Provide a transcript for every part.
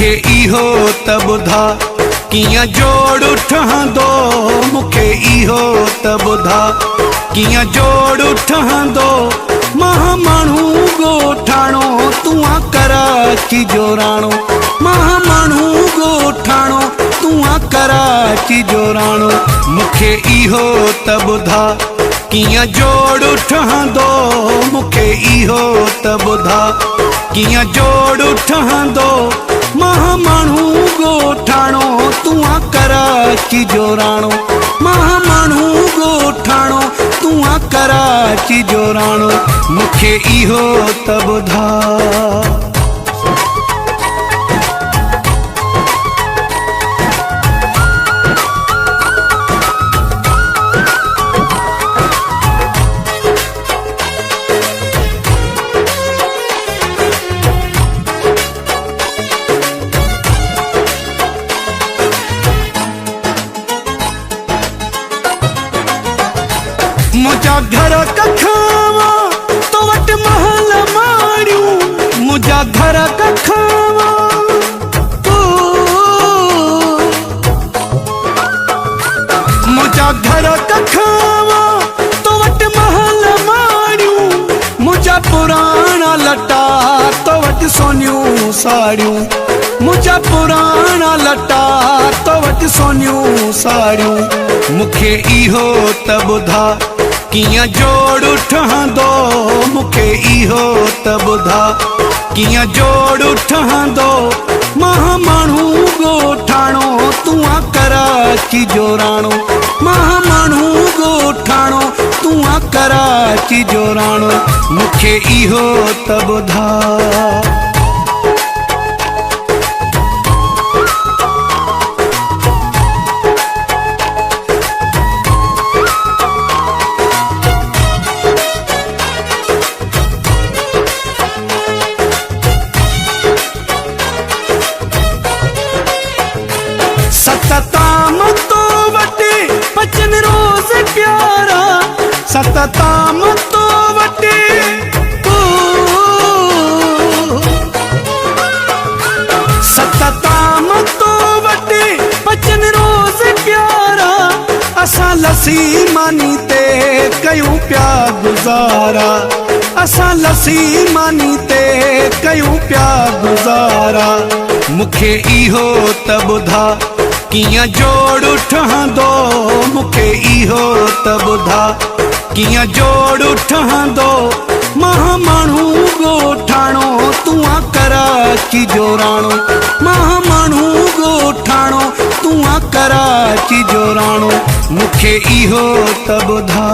मुखे इहो त ॿुधा कियां जोड़ ठहंदो, मुखे इहो त ॿुधा कियां जोड़ ठहंदो। महा माण्हू ॻोठाणो तूं आ कराची जो राणो, महा माण्हू ॻोठाणो तूं आ कराची जो राणो। मुखे इहो त ॿुधा कियां जोड़ ठहंदो, मुखे इहो त ॿुधा कियां जोड़ ठहंदो। महा माण्हू ॻोठाणो तूं आ कराची जो राणो, महा माण्हू ॻोठाणो तूं आ कराची जो राणो। मुखे इहो त ॿुधा मुझा घर कखावा तो वट महल माड़ियूं, मुझा घर कखावा मुझा घर कखावा तो वट महल माड़ियूं। मुझा पुराना लटा तो वट सोनियूं साड़ियूं, मुझा पुराना लटा तो वट सोनियूं साड़ियूं। मुखे इहो त ॿुधा कियां जोड़ ठहंदो, मुखे इहो त ॿुधा कियां जोड़ ठहंदो। महा माण्हू ॻोठाणो तूं आ कराची जो राणो, महा माण्हू ॻोठाणो तूं आ कराची जो राणो। मुखे इहो त ॿुधा सतताम तो वटे बचन रोज प्यारा, सतताम तो वटे सतताम तो वटे बचन रोज प्यारा। असां लसी मानी ते कयूं प्या गुज़ारा, असां लसी मानी ते कयूं प्या गुज़ारा। मुखे इहो त ॿुधा कियां जोड़ ठहंदो, मुखे इहो त ॿुधा कियां जोड़ ठहंदो। महा माण्हू ॻोठाणो तूं आ कराची जो राणो, महा माण्हू ॻोठाणो तूं आ कराची जो राणो। मुखे इहो त ॿुधा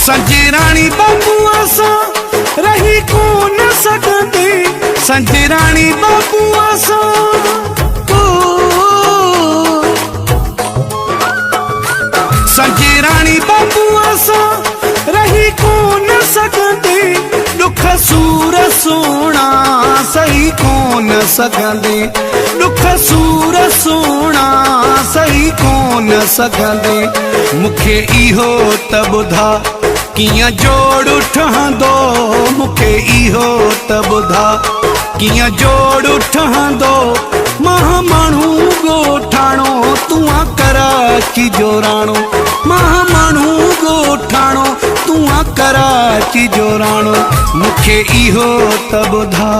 संजराणी बाबूआ सां रही कोन सघंदी, संजराणी बाबूआ सां संजराणी बाबूआ सां रही कोन सघंदी। दुख सूर सोना सही कोन सघंदी, दुख सूर सोना सही कोन सघंदी। मुखे इहो त ॿुधा कियां जोड़ ठहंदो, मुखे इहो त ॿुधा कियां जोड़ ठहंदो। महा माण्हू ॻोठाणो तूं आ कराची जो राणो, महा माण्हू ॻोठाणो तूं आ कराची जो राणो। मुखे इहो त ॿुधा